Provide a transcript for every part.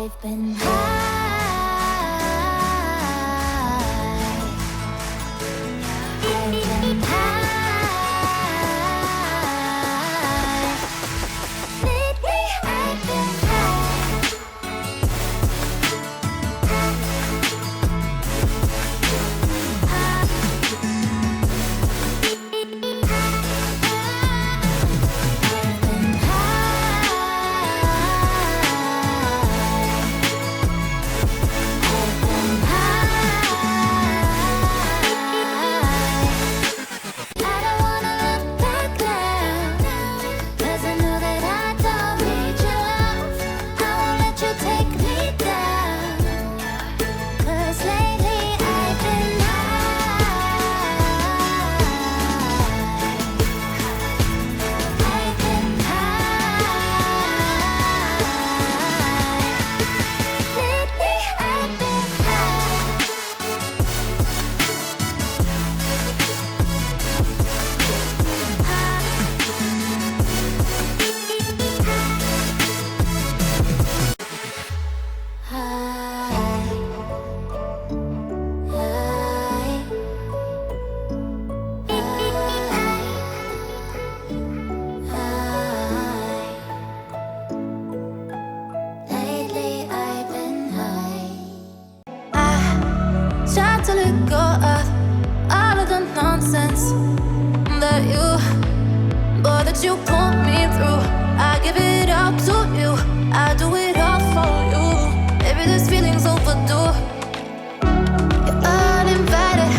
I've been high. I've been high. Lately I've been to let go of all of the nonsense that you put me through. I give it all to you, I do it all for you. Maybe this feeling's overdue. You're uninvited,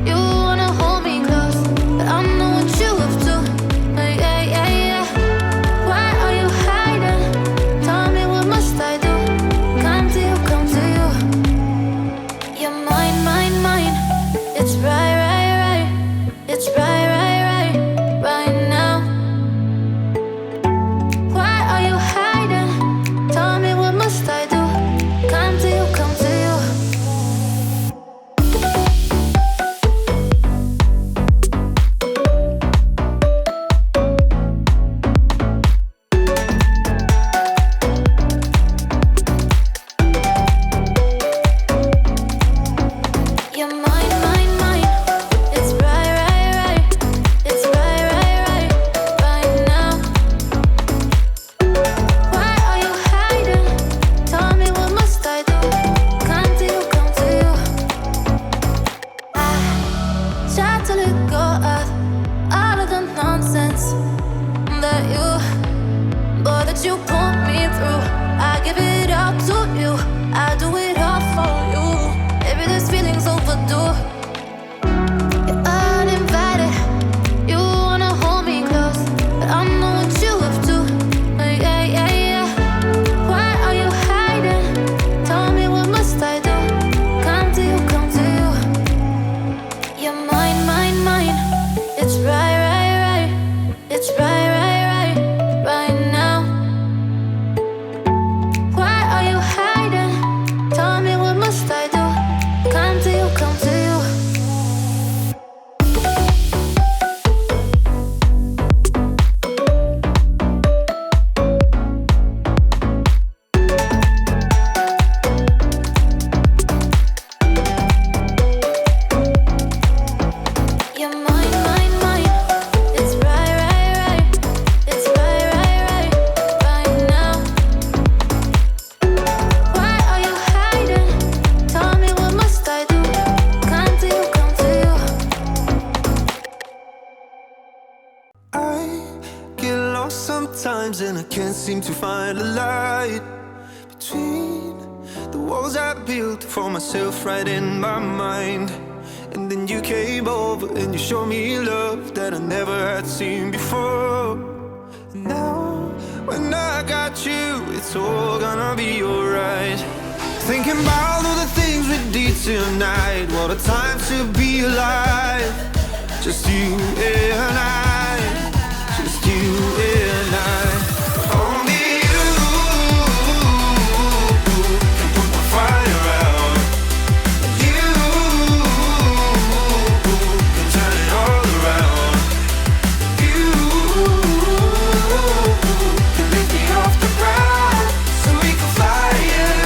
you wanna hold me close, but I know what you have to. Yeah, yeah, yeah. Why are you hiding? Tell me, what must I do? Come to you, come to you. You're mine, mine, mine. It's right, right, right. It's right, right, right, right now. Why are you hiding? Tell me, what must I do? Come to you, come to you. You're mine, mine, mine. It's right, right, right. It's right, right, right, right now. Why are you hiding? Tell me, what must I do? Come to you, come to you. I try to let go of all of the nonsense that you put me through. I give it all to you, I do it all for you. Maybe this feeling's overdue. You're uninvited, you wanna hold me close, but I know what you have to. Yeah, yeah, yeah. Why are you hiding? Tell me, what must I do? Come to you, come to you. You're mine, mine, mine. It's right, right, right. It's right, right, right, right now. Why are you hiding? Tell me, what must I do? Come to you, come to you. You're mine, mine, mine. It's right, right, right. It's right, right, right, right now. Why are you hiding? Tell me, what must I do? Come to you, come to you. I get lost sometimes and I can't seem to find a light between the walls I built for myself right in my mind. And then you came over and you showed me love that I never had seen before. And now when I got you, it's all gonna be alright. Thinking about all the things we did tonight, what a time to be alive. Just you and I, just you and I. Only you can put my fire out. You can turn it all around. You can lift me off the ground so we can fly, yeah.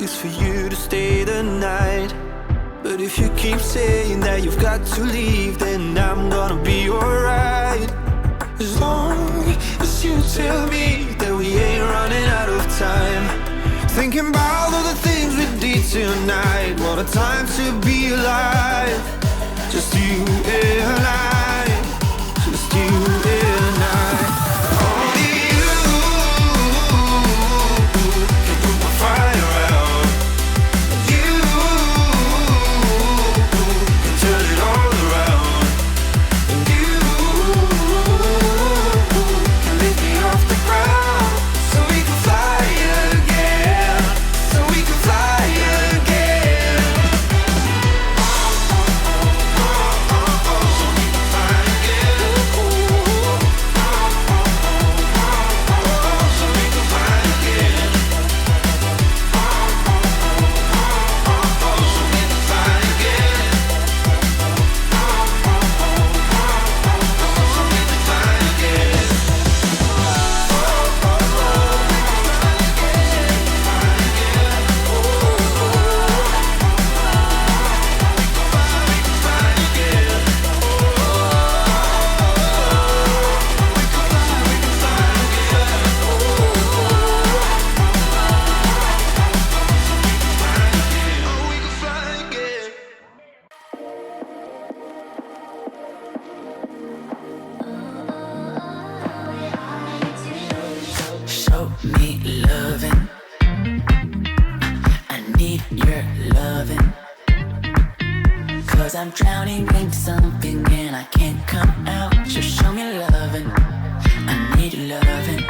is for you to stay the night. But if you keep saying that you've got to leave, then I'm gonna be alright. As long as you tell me that we ain't running out of time. Thinking about all the things we did tonight. What a time to be alive. Just you and I. Just you and I. Only you can put my fire out. You can turn it all around. And you can lift me off the ground. So we can fly again. So we can fly again. Show me loving. I need your loving. 'Cause I'm drowning in something and I can't come out. Just show me loving. I need loving.